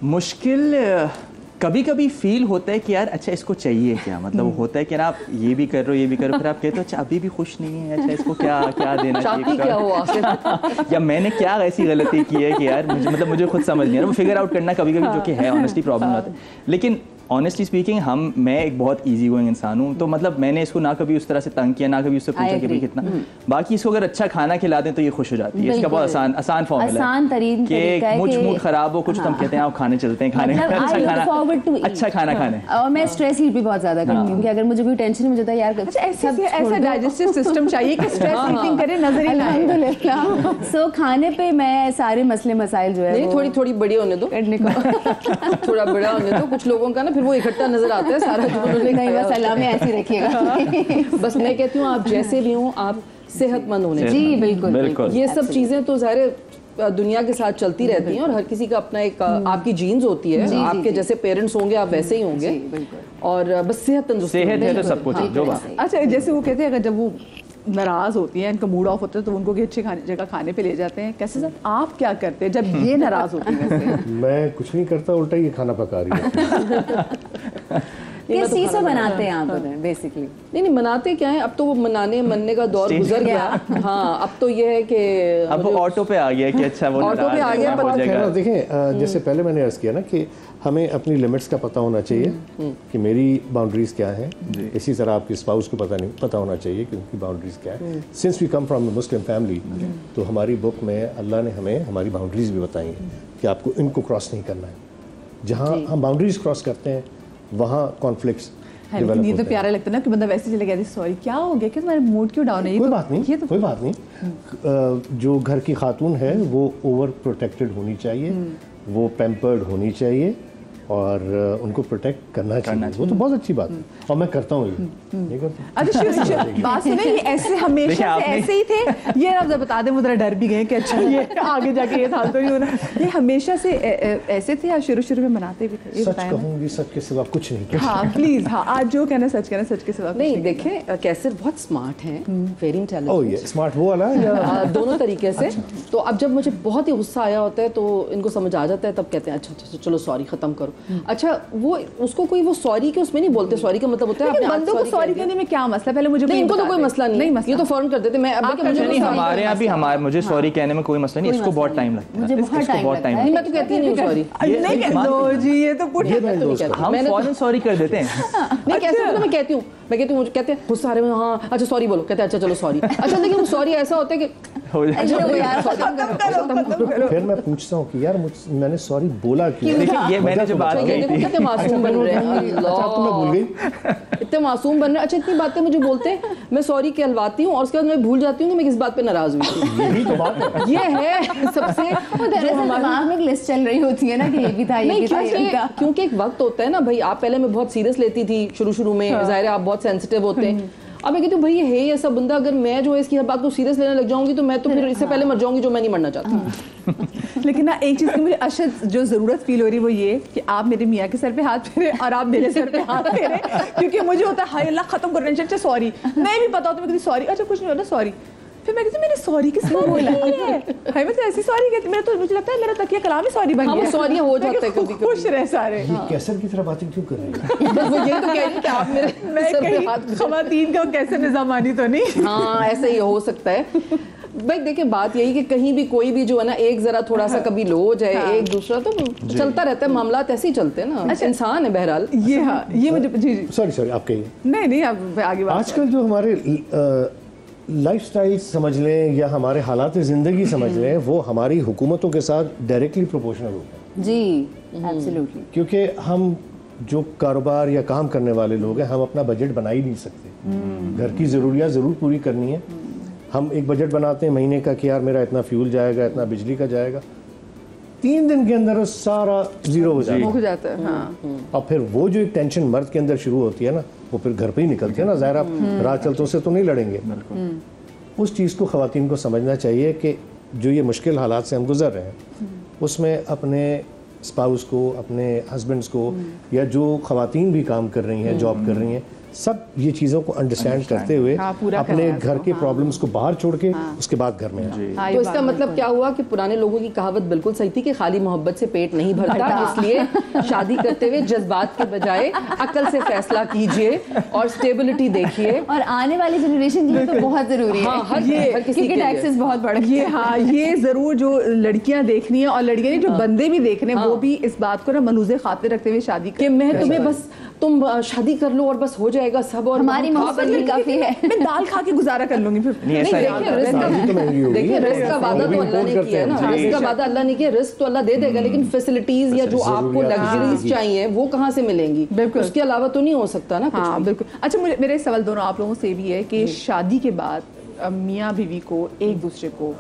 मुश्किल कभी कभी फील होता है कि यार अच्छा इसको चाहिए क्या, मतलब होता है कि ना आप ये भी कर रहे हो ये भी कर रहे हो, फिर आप कहते हो अच्छा अभी भी खुश नहीं है, अच्छा इसको क्या क्या देना चाहिए, क्या हुआ या मैंने क्या ऐसी गलती की है कि यार मुझे खुद समझ नहीं आ रहा, वो फिगर आउट करना कभी कभी जो कि है ऑनेस्टली प्रॉब्लम होता है. लेकिन ऑनेस्टली स्पीकिंग मैं एक बहुत इजी गोइंग इंसान हूँ, तो मतलब मैंने इसको ना कभी उस तरह से तंग किया, ना कभी उससे पूछा कि भाई कितना. बाकी इसको अगर अच्छा खाना खिला दें तो ये खुश हो जाती है. इसका बहुत आसान फॉर्मूला है कि मुझ मूड खराब हो कुछ तो हम कहते हैं आप खाने चलते हैं, खाने अच्छा खाना खाने. और मैं स्ट्रेस ईट भी बहुत ज्यादा करती हूँ कि अगर मुझे कोई टेंशन मुझे तो यार ऐसा डाइजेस्टिव सिस्टम चाहिए कि स्ट्रेस ईटिंग करे नजर ही ना आए. सो खाने पे मैं सारे मसले मसाइल जो है थोड़ी थोड़ी बड़ी होने दो, थोड़ा बड़ा होने दो. कुछ लोगों का ना फिर वो इकट्ठा नजर आता है सारा जो उन्होंने नहीं, बस सलाह में ऐसी रखिएगा. बस मैं कहती हूँ आप जैसे भी हों आप सेहतमंद होने जी बिल्कुल. ये सब चीजें तो ज़ाहिर दुनिया के साथ चलती रहती हैं और हर किसी का अपना एक आपकी जीन्स होती है, आपके जैसे पेरेंट्स होंगे आप वैसे ही होंगे, और बस सेहत है तो सब कुछ जो बात. अच्छा जैसे वो कहते हैं अगर जब वो नाराज़ होती हैं, इनका मूड ऑफ होता है तो उनको अच्छी जगह खाने पे ले जाते हैं. कैसे सर आप क्या करते हैं जब ये नाराज़ होती है? मैं कुछ नहीं करता, उल्टा ये खाना पका रही है. किस चीज़ से बनाते हैं आप बेसिकली? नहीं मनाते क्या है, अब तो वो मनने का दौर गुजर गया. हाँ अब तो ये है कि अब वो ऑटो पे आ गया कि अच्छा वो ऑटो पे आ गया. देखें जैसे पहले मैंने अर्ज किया ना कि हमें अपनी लिमिट्स का पता होना चाहिए कि मेरी बाउंड्रीज क्या है. इसी तरह आपके स्पाउस को पता होना चाहिए कि उनकी बाउंड्रीज क्या है. Since we come from Muslim family, तो हमारी बुक में अल्लाह ने हमें हमारी बाउंड्रीज भी बताई हैं कि आपको इनको क्रॉस नहीं करना है. जहाँ हम बाउंड्रीज क्रॉस करते हैं वहाँ कॉन्फ्लिक्ट्स. ये तो प्यारा लगता है ना कि बंदा वैसे चले गया सॉरी क्या हो गया कि तुम्हारा मूड क्यों डाउन है. कोई बात नहीं, कोई बात नहीं. जो घर की खातून है वो ओवर प्रोटेक्टेड होनी चाहिए, वो पैम्पर्ड होनी चाहिए और उनको प्रोटेक्ट करना चाहिए. वो तो बहुत अच्छी बात है और मैं करता हूँ. ये अच्छा बात सुने, ये ऐसे हमेशा से ऐसे ही थे ये आप जब बता दें मुझे डर भी गए कि अच्छा ये आगे जाके ये हाल तो नहीं होना. ये हमेशा से ऐसे थे या शुरू में मनाते भी थे? सच कहूँगी सच के सिवा कुछ नहीं. हाँ प्लीज, हाँ आज जो कहना सच कहना, सच के सिवा नहीं. देखें कैसर बहुत स्मार्ट हैं, वेरी इंटेलिजेंट. ओह ये स्मार्ट वो वाला है दोनों तरीके से. तो अब जब मुझे बहुत ही गुस्सा आया होता है तो इनको समझ आ जाता है, तब कहते हैं अच्छा चलो सॉरी खत्म करो. अच्छा वो उसको कोई वो सॉरी के उसमें नहीं बोलते. सॉरी का मतलब होता है बंदों को सॉरी करने में क्या मसला? पहले मुझे नहीं, इनको तो कोई मसला नहीं, ये तो फौरन कर देते. मैं नहीं हमारे यहाँ भी मुझे सॉरी कहने में कोई मसला नहीं, इसको बहुत टाइम लगता है. इसको बहुत टाइम. मैं तो कहती नहीं सॉरी. नहीं जी ये तो हम फौरन सॉरी कर देते हैं. नहीं कैसे मैं कहती हूँ मुझे कहते हैं गुस्सा आ रहे हैं, हाँ अच्छा सॉरी बोलो, कहते हैं अच्छा चलो सॉरी. अच्छा लेकिन सॉरी ऐसा होता है कि फिर मैं पूछता हूँ कि यार मैंने सॉरी बोला क्यों. ये मैंने जो बात कही थी. कितने मासूम बन रहे हैं, मैं भूल गई. इतने मासूम बन रहे हैं. अच्छा इतनी बातें मुझे बोलते हैं, मैं सॉरी कहलवाती हूँ और उसके बाद मैं भूल जाती हूँ कि मैं किस बात पे नाराज हुई थी. यही तो बात है. ये है सबसे दिमाग में लिस्ट चल रही होती है ना कि ये भी था ये भी था. क्योंकि एक वक्त होता है ना भाई, आप पहले मैं बहुत सीरियस लेती थी शुरू में, जाहिर है आप बहुत सेंसिटिव होते हैं. अब मैं कहती हूँ भाई ये है ऐसा बंदा, अगर मैं जो है इसकी हर बात को सीरियस लेने लग जाऊंगी तो मैं तो फिर इससे पहले मर जाऊंगी जो मैं नहीं मरना चाहती. लेकिन ना एक चीज़ की मुझे अशद जो ज़रूरत फील हो रही है वो ये कि आप मेरे मियाँ के सर पे हाथ फेरे और आप मेरे सर पे हाथ फेरे, क्योंकि मुझे होता है हाय अल्लाह खत्म कर रहे हैं. अच्छा सॉरी मैं भी पता होता मैं कहती सॉरी, अच्छा कुछ नहीं होता सॉरी. फिर मैं कहती मैंने सॉरी किस बात बोला है भाई, मैं तो ऐसी सॉरी कहती. मेरा तो मुझे लगता है मेरा तकिया कलाम ही सॉरी बन गया. सॉरी हो जाता है कभी कभी. खुश रहे सारे. ये कैसर की तरह बातें क्यों कर रही है? वो यही तो कह रही कि आप मेरे सर पे हाथ. खवातीन का कैसे निजामानी तो नहीं. हाँ ऐसा ही हो सकता है भाई. देखिए बात यही कि कहीं भी कोई भी जो है ना एक जरा थोड़ा सा कभी लो हो जाए एक दूसरा तो चलता रहता है. मामलात ऐसे ही चलते हैं ना. अच्छा इंसान है बहरहाल. ये हाँ ये मुझे जी सॉरी आप कहिए. नहीं आप आगे बात. आजकल जो हमारे लाइफस्टाइल समझ लें या हमारे हालात ज़िंदगी समझ लें, वो हमारी हुकूमतों के साथ डायरेक्टली प्रोपोर्शनल होता है. जी एब्सोल्युटली. क्योंकि हम जो कारोबार या काम करने वाले लोग हैं हम अपना बजट बना ही नहीं सकते. घर की ज़रूरियात ज़रूर पूरी करनी है. हम एक बजट बनाते हैं महीने का कि यार मेरा इतना फ्यूल जाएगा, इतना बिजली का जाएगा. 3 दिन के अंदर सारा जीरो हो जाता है. हाँ. और फिर वो जो एक टेंशन मर्द के अंदर शुरू होती है ना, वो फिर घर पे ही निकलती है ना. ज़ाहिर आप रात चलतों से तो नहीं लड़ेंगे. उस चीज़ को ख़वातीन को समझना चाहिए कि जो ये मुश्किल हालात से हम गुजर रहे हैं उसमें अपने स्पाउस को, अपने हस्बैंड्स को या जो ख़वातीन भी काम कर रही हैं, जॉब कर रही हैं, सब ये चीज़ों को अंडरस्टैंड करते हुए अपने घर के प्रॉब्लम्स को बाहर छोड़ के उसके बाद घर में आए। तो इसका मतलब क्या हुआ कि पुराने लोगों की कहावत बिल्कुल सही थी कि खाली मोहब्बत से पेट नहीं भरता, इसलिए शादी करते हुए जज्बात के बजाय अकल से फैसला कीजिए और स्टेबिलिटी देखिए। और आने वाली जनरेशन के लिए तो बहुत जरूरी है, हर किसी के टैक्सेस बहुत बढ़ गए। हाँ, ये जरूर जो लड़कियां देखनी है और लड़कियां नहीं, जो बंदे भी देख रहे हैं वो भी इस बात को ना मनुज़े खातिर रखते हुए शादी कि मैं तुम्हें बस तुम शादी कर लो और बस हो जाएगा सब, और हमारी मोहब्बत भी काफी है, मैं दाल खा के गुजारा कर लूंगी फिर। देखिए रिस्क का वादा तो अल्लाह ने किया है ना, रिस्क का वादा अल्लाह ने किया, रिस्क तो अल्लाह दे देगा, लेकिन फैसिलिटीज या जो आपको लग्जरीज चाहिए वो कहाँ से मिलेंगी? बिल्कुल, उसके अलावा तो नहीं हो सकता ना। हाँ बिल्कुल। अच्छा, मेरे सवाल दोनों आप लोगों से भी है कि शादी के बाद मियाँ बीवी को एक दूसरे को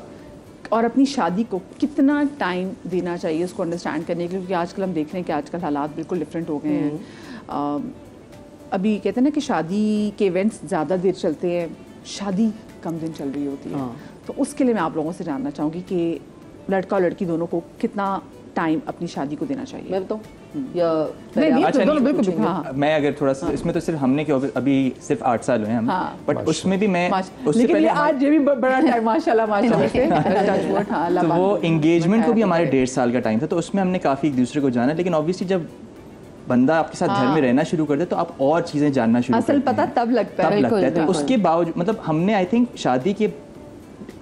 और अपनी शादी को कितना टाइम देना चाहिए उसको अंडरस्टैंड करने के लिए, क्योंकि आजकल हम देख रहे हैं कि आजकल हालात बिल्कुल डिफरेंट हो गए हैं। अभी कहते हैं ना कि शादी के इवेंट्स ज़्यादा देर चलते हैं, शादी कम दिन चल रही होती है। तो उसके लिए मैं आप लोगों से जानना चाहूँगी कि लड़का और लड़की दोनों को कितना टाइम अपनी शादी को देना चाहिए। मैं बताऊँ या अच्छा, मैं अगर थोड़ा सा इसमें तो सिर्फ हमने क्यों अभी सिर्फ 8 साल हुए हैं हम, बट उसमें भी मैं उससे पहले आज ये भी बड़ा टाइम माशाल्लाह माशाल्लाह से तो वो एंगेजमेंट को भी हमारे 1.5 साल का टाइम था, तो उसमें हमने काफ़ी एक दूसरे को जाना, लेकिन ऑब्वियसली जब बंदा आपके साथ घर में रहना शुरू कर दे तो आप और चीज़ें जानना शुरू करते हैं, असल पता तब लगता है। तो उसके बावजूद मतलब हमने आई थिंक शादी के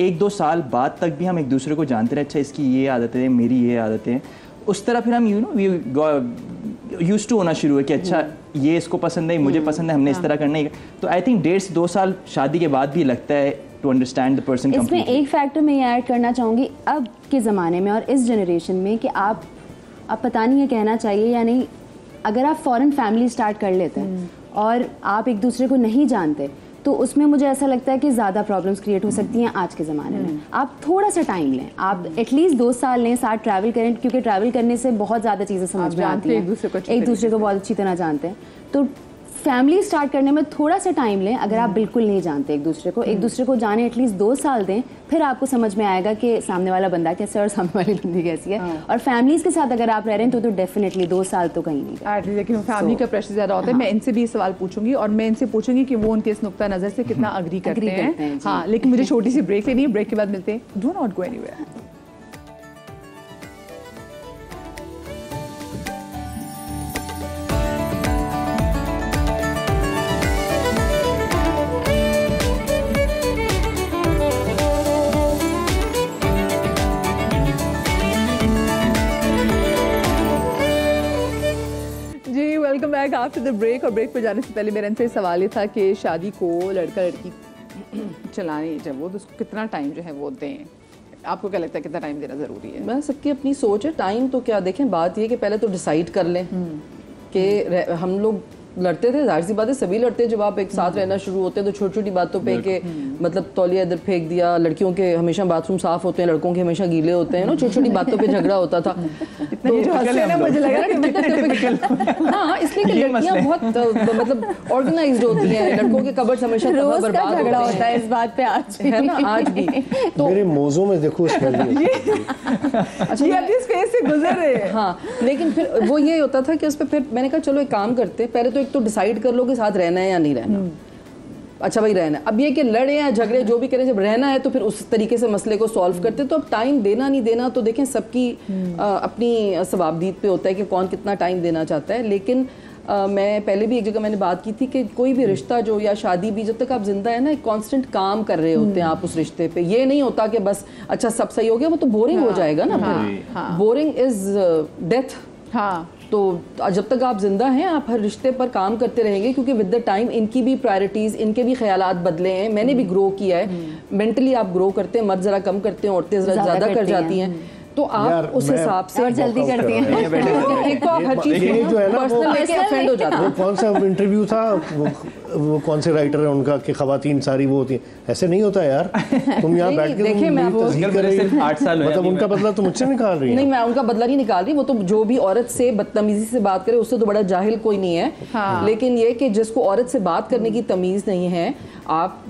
1-2 साल बाद तक भी हम एक दूसरे को जानते रहे, अच्छा इसकी ये आदतें हैं, मेरी ये आदतें हैं, उस तरह फिर हम यूज्ड टू होना शुरू है कि अच्छा ये इसको पसंद है, मुझे पसंद है, हमने इस तरह करना ही। तो आई थिंक 1.5 से 2 साल शादी के बाद भी लगता है टू अंडरस्टैंड द पर्सन। इसमें एक फैक्टर मैं ये ऐड करना चाहूँगी अब के ज़माने में और इस जनरेशन में कि आप पता नहीं है कहना चाहिए या नहीं, अगर आप फॉरेन फैमिली स्टार्ट कर लेते हैं और आप एक दूसरे को नहीं जानते तो उसमें मुझे ऐसा लगता है कि ज़्यादा प्रॉब्लम्स क्रिएट हो सकती हैं आज के ज़माने में। आप थोड़ा सा टाइम लें, आप एटलीस्ट 2 साल लें, साथ ट्रैवल करें, क्योंकि ट्रैवल करने से बहुत ज़्यादा चीज़ें समझ में आती हैं, एक दूसरे को बहुत अच्छी तरह जानते हैं। तो फैमिली स्टार्ट करने में थोड़ा सा टाइम लें, अगर आप बिल्कुल नहीं जानते एक दूसरे को जाने एटलीस्ट 2 साल दें, फिर आपको समझ में आएगा कि सामने वाला बंदा कैसे है और सामने वाली बंदी कैसी है। और फैमिलीज के साथ अगर आप रह रहे हैं तो डेफिनेटली 2 साल तो कहीं नहीं, लेकिन फैमिली का प्रेशर ज़्यादा होता है। मैं इनसे भी सवाल पूछूंगी और मैं इनसे पूछूंगी कि वो उनके इस नुक्ता नज़र से कितना अग्री करते हैं। हाँ, लेकिन मुझे छोटी सी ब्रेक लेनी है, ब्रेक के बाद मिलते हैं। Do not go anywhere. Welcome back after the break. और ब्रेक पे जाने से पहले मेरा इनसे सवाल ये था कि शादी को लड़का लड़की चलाने जब वो तो उसको कितना टाइम जो है वो दें, आपको क्या लगता है कितना टाइम देना ज़रूरी है? मैं सबकी अपनी सोच है। टाइम तो क्या देखें, बात ये कि पहले तो डिसाइड कर लें कि हम लोग लड़ते थे, जाहिर सी बात है सभी लड़ते हैं जब आप एक साथ रहना शुरू होते हैं, तो छोटी छोटी बातों पे के मतलब तौलिया इधर फेंक दिया, लड़कियों के हमेशा बाथरूम साफ होते हैं, लड़कों के हमेशा गीले होते हैं ना, छोटी छोटी बातों पे झगड़ा होता था। तो मुझे लगा कि हाँ, इसलिए कि लड़कियां बहुत मतलब ऑर्गेनाइज्ड होती हैं, लड़कों के कबर्ड हमेशा बर्बाद झगड़ा होता है इस बात पे आज है ना, आज भी। तो मेरे मौजों में देखो स्पेस से गुजर रहे हैं। हाँ, लेकिन फिर वो ये होता था कि उस पर फिर मैंने कहा चलो एक काम करते, पहले तो एक तो डिसाइड कर लो कि साथ रहना है या नहीं रहना। अच्छा भाई रहना है, अब ये कि लड़े या झगड़े जो भी करें, जब रहना है तो फिर उस तरीके से मसले को सॉल्व करते। तो अब टाइम देना नहीं देना तो देखें सबकी अपनी सवाबदीद पे होता है कि कौन कितना टाइम देना चाहता है। लेकिन मैं पहले भी एक जगह मैंने बात की थी कि कोई भी रिश्ता जो या शादी भी जब तक आप जिंदा है ना, एक कांस्टेंट काम कर रहे होते हैं आप उस रिश्ते पे। ये नहीं होता कि बस अच्छा सब सही हो गया, वो तो बोरिंग हो जाएगा ना। Boring is death. हाँ, तो जब तक आप जिंदा हैं आप हर रिश्ते पर काम करते रहेंगे, क्योंकि विद द टाइम इनकी भी प्रायोरिटीज़, इनके भी ख्यालात बदले हैं। मैंने भी ग्रो किया है, मेंटली आप ग्रो करते हैं, मर्द ज़रा कम करते हैं, औरतें ज़रा ज़्यादा कर जाती हैं। तो आप उस हिसाब से जल्दी करती हैं। एक तो आप हर चीज़ पर्सनल लेके ऑफेंड हो जाते हैं। वो कौन सा इंटरव्यू था, वो कौन से राइटर है उनका कि खवातीन सारी वो होती हैं, ऐसे नहीं होता यार। तुम यहाँ बैठ के देखिए मैं सिर्फ 8 साल हुए, मतलब उनका बदला तो मुझसे निकाल रही है। नहीं, मैं उनका बदला नहीं निकाल रही, वो तो जो भी औरत से बदतमीजी से बात करे उससे तो बड़ा जाहिल कोई नहीं है। हाँ। लेकिन ये कि जिसको औरत से बात करने की तमीज़ नहीं है, आप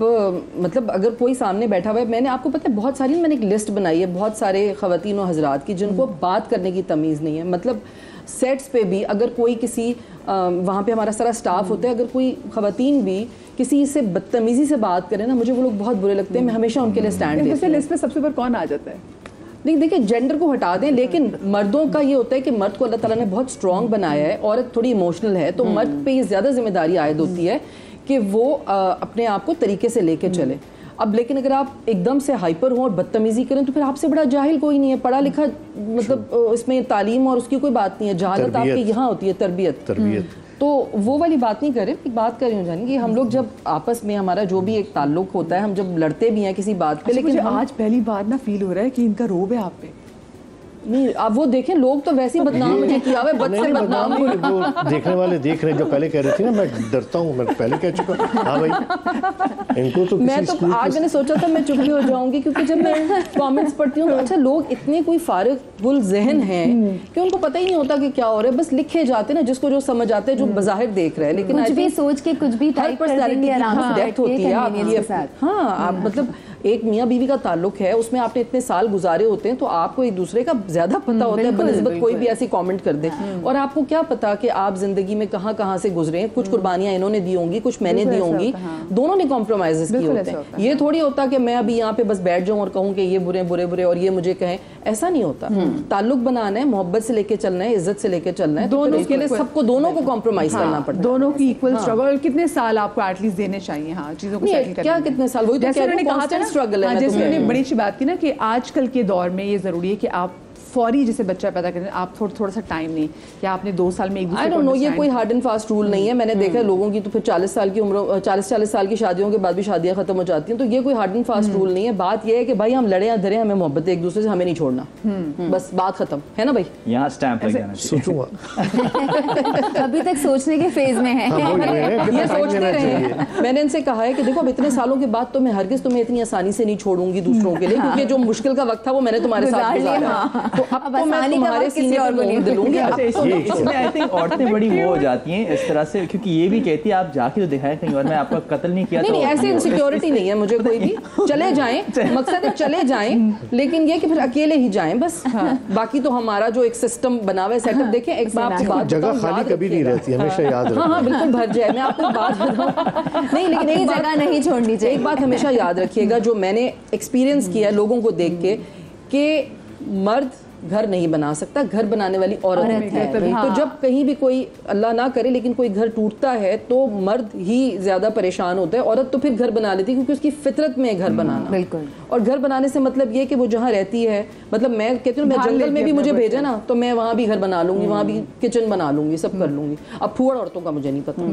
मतलब अगर कोई सामने बैठा हुआ है, मैंने आपको पता है बहुत सारी मैंने एक लिस्ट बनाई है बहुत सारे ख़वातीन और हज़रात की जिनको बात करने की तमीज़ नहीं है। मतलब सेट्स पे भी अगर कोई किसी वहाँ पे हमारा सारा स्टाफ होता है, अगर कोई खवातीन भी किसी से बदतमीजी से बात करें ना, मुझे वो लोग बहुत बुरे लगते हैं, मैं हमेशा उनके लिए स्टैंड लेती हूँ। लिस्ट में सबसे ऊपर कौन आ जाता है? नहीं देखिए, जेंडर को हटा दें, लेकिन मर्दों का ये होता है कि मर्द को अल्लाह ताला ने बहुत स्ट्रॉन्ग बनाया है, औरत थोड़ी इमोशनल है, तो मर्द पे ये ज़्यादा जिम्मेदारी आयद होती है कि वो अपने आप को तरीके से लेके चले। अब लेकिन अगर आप एकदम से हाइपर हों और बदतमीजी करें तो फिर आपसे बड़ा जाहिल कोई नहीं है, पढ़ा लिखा मतलब इसमें तालीम और उसकी कोई बात नहीं है, जहालत आपके यहाँ होती है, तरबियत। तो वो वाली बात नहीं करें। एक बात कर रही हूँ जानी कि हम लोग जब आपस में हमारा जो भी एक ताल्लुक होता है, हम जब लड़ते भी हैं किसी बात पे, लेकिन आज पहली बार ना फील हो रहा है कि इनका रोब है आप पे। नहीं, आप वो देखें, लोग तो वैसे ही बदनाम मुझे किया हुआ है, बद से बदनाम। वो देखने वाले देख रहे हैं, जो पहले कह रहे थे ना मैं डरता हूँ, मैं पहले कह चुका। हाँ भाई, इनको तो मैं तो आज मैंने सोचा था मैं चुप ही हो जाऊंगी, क्योंकि जब मैं कमेंट्स पढ़ती हूँ तो अच्छा लोग इतने कोई फारिगुल ज़हन हैं कि उनको पता ही नहीं होता कि क्या हो रहा है, बस लिखे जाते ना जिसको जो समझ आते हैं, जो बज़ाहिर देख रहे हैं, लेकिन कुछ भी सोच के कुछ भी टाइप कर देंगे आराम से डेप्थ होती है आपकी। हाँ, आप मतलब एक मियाँ बीवी का ताल्लुक है, उसमें आपने इतने साल गुजारे होते हैं, तो आपको एक दूसरे का ज्यादा पता होता है बनिस्बत कोई भी ऐसी कमेंट कर दे। और आपको क्या पता कि आप जिंदगी में कहाँ कहाँ से गुजरे हैं, कुछ कुर्बानियां इन्होंने दी होंगी, कुछ मैंने दी होंगी, दोनों ने कॉम्प्रोमाइजेस किए होते हैं। ये थोड़ी होता कि मैं अभी यहाँ पे बस बैठ जाऊँ और कहूँ कि ये बुरे बुरे बुरे और ये मुझे कहें, ऐसा नहीं होता। ताल्लुक बनाना है, मोहब्बत से लेके चलना है, इज्जत से लेके चलना है, दोनों के लिए सबको दोनों को कॉम्प्रोमाइज करना पड़ता है, दोनों की इक्वल स्ट्रगल। कितने साल आपको एटलीस्ट देने चाहिए हाँ चीजों को सेटल करने? क्या कितने साल, वही तो कह रही हूं, कांस्टेंट स्ट्रगल है। जैसे मैंने बड़ी अच्छी बात की ना कि आजकल के दौर में ये जरूरी है कि आप फौरी जैसे बच्चा पैदा करें, आप थोड़ा सा टाइम नहीं, या आपने 2 साल में एक दूसरे I don't know, ये कोई हार्ड एंड फास्ट रूल नहीं है। मैंने देखा है लोगों की तो फिर 40 साल की उम्र, 40 साल की शादियों के बाद भी शादियां खत्म हो जाती हैं, तो ये कोई हार्ड एंड फास्ट रूल नहीं है। बात ये है कि भाई हम लड़े या धरे, हमें मोहब्बत एक दूसरे से, हमें नहीं छोड़ना, बस बात खत्म है ना भाई। यहाँ स्टैंप लग जाना चाहिए। सोचूंगा अभी तक सोचने के फेज में है। ये सोचते रहे। मैंने इनसे कहा है कि देखो अब इतने सालों के बाद तो मैं हरगिज तुम्हें इतनी आसानी से नहीं छोड़ूंगी दूसरों के लिए, क्योंकि जो मुश्किल का वक्त था वो मैंने तुम्हारे साथ गुजारा, तो अब तो मैं तुम्हारे सीने पर मोहर दिलूंगी। इसमें आई थिंक औरतें बड़ी वो हो जाती हैं इस तरह से, क्योंकि ये भी कहती है आप जाके तो दिखाएं कहीं और मैं आपका कत्ल नहीं किया। नहीं, ऐसे इनसिक्योरिटी नहीं है मुझे कोई भी, चले जाएं, मकसद है चले जाएं, लेकिन ये कि फिर अकेले ही जाएं बस। बाकी तो हमारा जो एक सिस्टम बना हुआ है, सेटअप देखें। एक बात जगह खाली कभी नहीं रहती, हमेशा याद रखना। हाँ बिल्कुल भर जाए। मैं आपको बात बताऊं, नहीं लेकिन एक जगह नहीं छोड़नी चाहिए। एक बात हमेशा याद रखिएगा जो मैंने एक्सपीरियंस किया है लोगों को देख के, कि मर्द घर नहीं बना सकता, घर बनाने वाली औरत है। तो जब कहीं भी कोई अल्लाह ना करे लेकिन कोई घर टूटता है तो मर्द ही ज्यादा परेशान होता है, औरत तो फिर घर बना लेती है क्योंकि उसकी फितरत में है घर बनाना। बिल्कुल। और घर बनाने से मतलब ये कि वो जहाँ रहती है, मतलब मैं कहती हूँ मैं जंगल में भी मुझे भेजा ना तो मैं वहाँ भी घर बना लूंगी, वहाँ भी किचन बना लूंगी, सब कर लूंगी। अब फूहड़ औरतों का मुझे नहीं पता।